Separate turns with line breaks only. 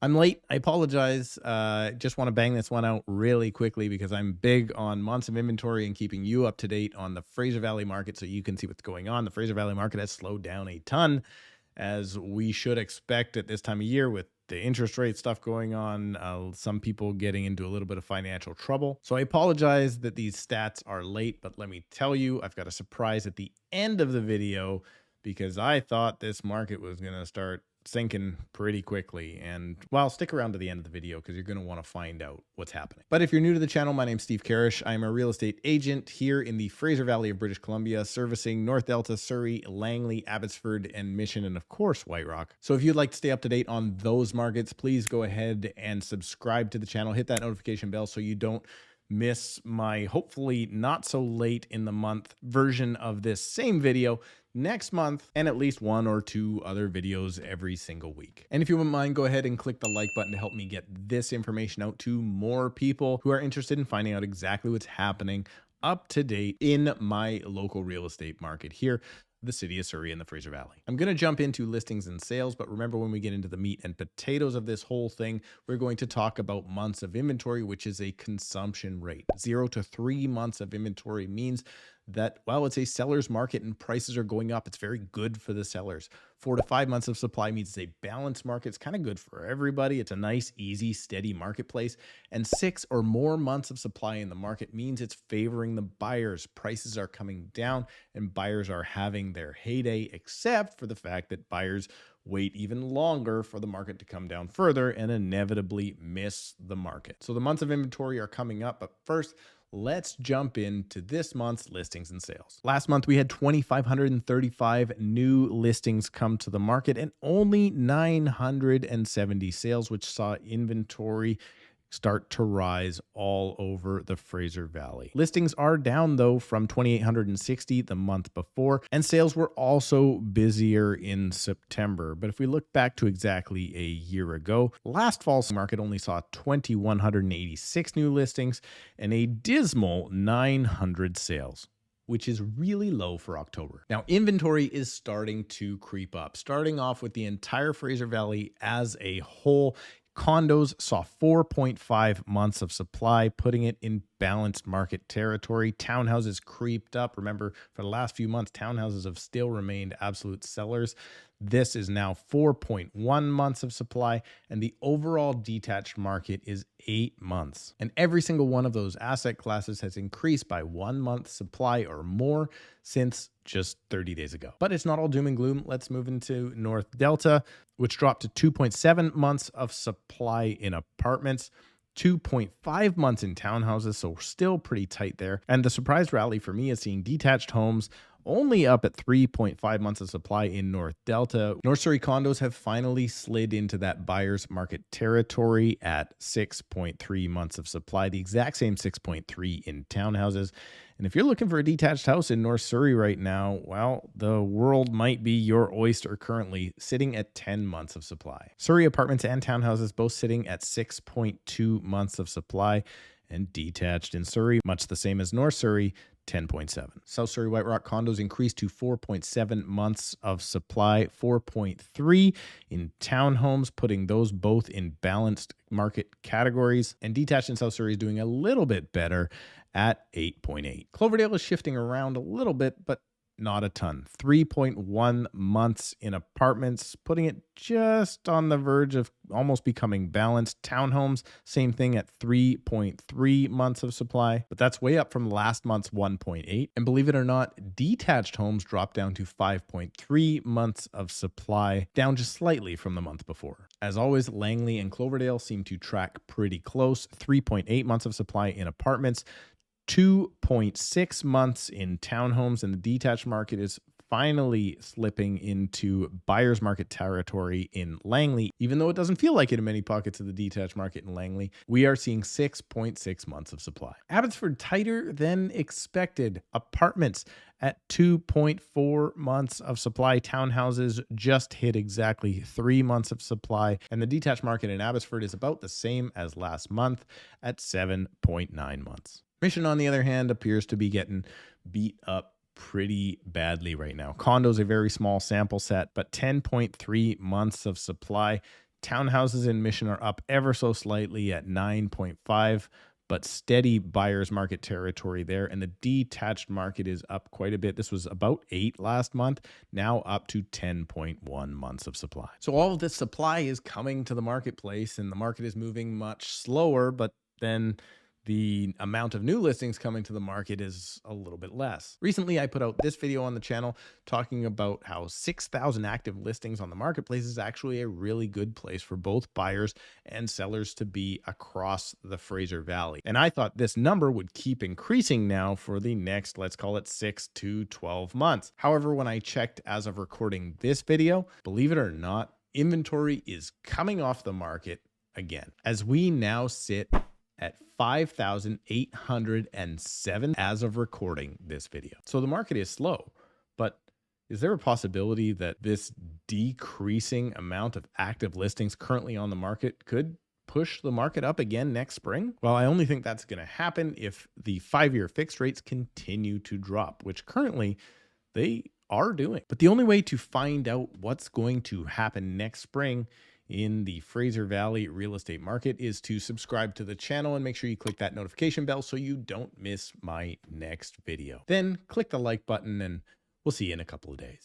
I'm late. I apologize. Just want to bang this one out really quickly because I'm big on months of inventory and keeping you up to date on the Fraser Valley market so you can see what's going on. The Fraser Valley market has slowed down a ton, as we should expect at this time of year with the interest rate stuff going on, some people getting into a little bit of financial trouble. So I apologize that these stats are late, but let me tell you, I've got a surprise at the end of the video because I thought this market was going to start sinking pretty quickly. And well, stick around to the end of the video because you're going to want to find out what's happening. But if you're new to the channel, my name's Steve Karrasch. I'm a real estate agent here in the Fraser Valley of British Columbia, servicing North Delta, Surrey, Langley, Abbotsford, and Mission, and of course, White Rock. So if you'd like to stay up to date on those markets, please go ahead and subscribe to the channel. Hit that notification bell so you don't miss my hopefully not so late in the month version of this same video next month, and at least one or two other videos every single week. And if you wouldn't mind, go ahead and click the like button to help me get this information out to more people who are interested in finding out exactly what's happening up to date in my local real estate market here, the city of Surrey and the Fraser Valley. I'm going to jump into listings and sales, but remember, when we get into the meat and potatoes of this whole thing, we're going to talk about months of inventory, which is a consumption rate. 0 to 3 months of inventory means that, well, it's a seller's market and prices are going up. It's very good for the sellers. 4 to 5 months of supply means it's a balanced market. It's kind of good for everybody. It's a nice, easy, steady marketplace. And 6 or more months of supply in the market means it's favoring the buyers. Prices are coming down and buyers are having their heyday, except for the fact that buyers wait even longer for the market to come down further and inevitably miss the market. So the months of inventory are coming up, but first, let's jump into this month's listings and sales. Last month, we had 2,535 new listings come to the market and only 970 sales, which saw inventory start to rise all over the Fraser Valley. Listings are down though from 2,860 the month before, and sales were also busier in September. But if we look back to exactly a year ago, last fall's market only saw 2,186 new listings and a dismal 900 sales, which is really low for October. Now, inventory is starting to creep up, starting off with the entire Fraser Valley as a whole. Condos saw 4.5 months of supply, putting it in balanced market territory. Townhouses creeped up. Remember, for the last few months, townhouses have still remained absolute sellers. This is now 4.1 months of supply, and the overall detached market is 8 months. And every single one of those asset classes has increased by 1 month supply or more since just 30 days ago. But it's not all doom and gloom. Let's move into North Delta, which dropped to 2.7 months of supply in apartments, 2.5 months in townhouses, so still pretty tight there. And the surprise rally for me is seeing detached homes only up at 3.5 months of supply in North Delta. North Surrey condos have finally slid into that buyer's market territory at 6.3 months of supply, the exact same 6.3 in townhouses. And if you're looking for a detached house in North Surrey right now, well, the world might be your oyster, currently sitting at 10 months of supply. Surrey apartments and townhouses both sitting at 6.2 months of supply, and detached in Surrey, much the same as North Surrey, 10.7. South Surrey White Rock condos increased to 4.7 months of supply, 4.3 in townhomes, putting those both in balanced market categories. And detached in South Surrey is doing a little bit better at 8.8. Cloverdale is shifting around a little bit, but not a ton. 3.1 months in apartments, putting it just on the verge of almost becoming balanced. Townhomes, same thing at 3.3 months of supply, but that's way up from last month's 1.8. And believe it or not, detached homes dropped down to 5.3 months of supply, down just slightly from the month before. As always, Langley and Cloverdale seem to track pretty close. 3.8 months of supply in apartments, 2.6 months in townhomes, and the detached market is finally slipping into buyer's market territory in Langley. Even though it doesn't feel like it in many pockets of the detached market in Langley, we are seeing 6.6 months of supply. Abbotsford tighter than expected. Apartments at 2.4 months of supply. Townhouses just hit exactly 3 months of supply. And the detached market in Abbotsford is about the same as last month at 7.9 months. Mission, on the other hand, appears to be getting beat up pretty badly right now. Condos, a very small sample set, but 10.3 months of supply. Townhouses in Mission are up ever so slightly at 9.5, but steady buyer's market territory there. And the detached market is up quite a bit. This was about 8 last month, now up to 10.1 months of supply. So all of this supply is coming to the marketplace, and the market is moving much slower, but then the amount of new listings coming to the market is a little bit less. Recently, I put out this video on the channel talking about how 6,000 active listings on the marketplace is actually a really good place for both buyers and sellers to be across the Fraser Valley. And I thought this number would keep increasing now for the next, let's call it 6 to 12 months. However, when I checked as of recording this video, believe it or not, inventory is coming off the market again, as we now sit at 5,807 as of recording this video. So the market is slow, but is there a possibility that this decreasing amount of active listings currently on the market could push the market up again next spring? Well, I only think that's going to happen if the 5-year fixed rates continue to drop, which currently they are doing. But the only way to find out what's going to happen next spring in the Fraser Valley real estate market is to subscribe to the channel and make sure you click that notification bell so you don't miss my next video. Then click the like button, and we'll see you in a couple of days.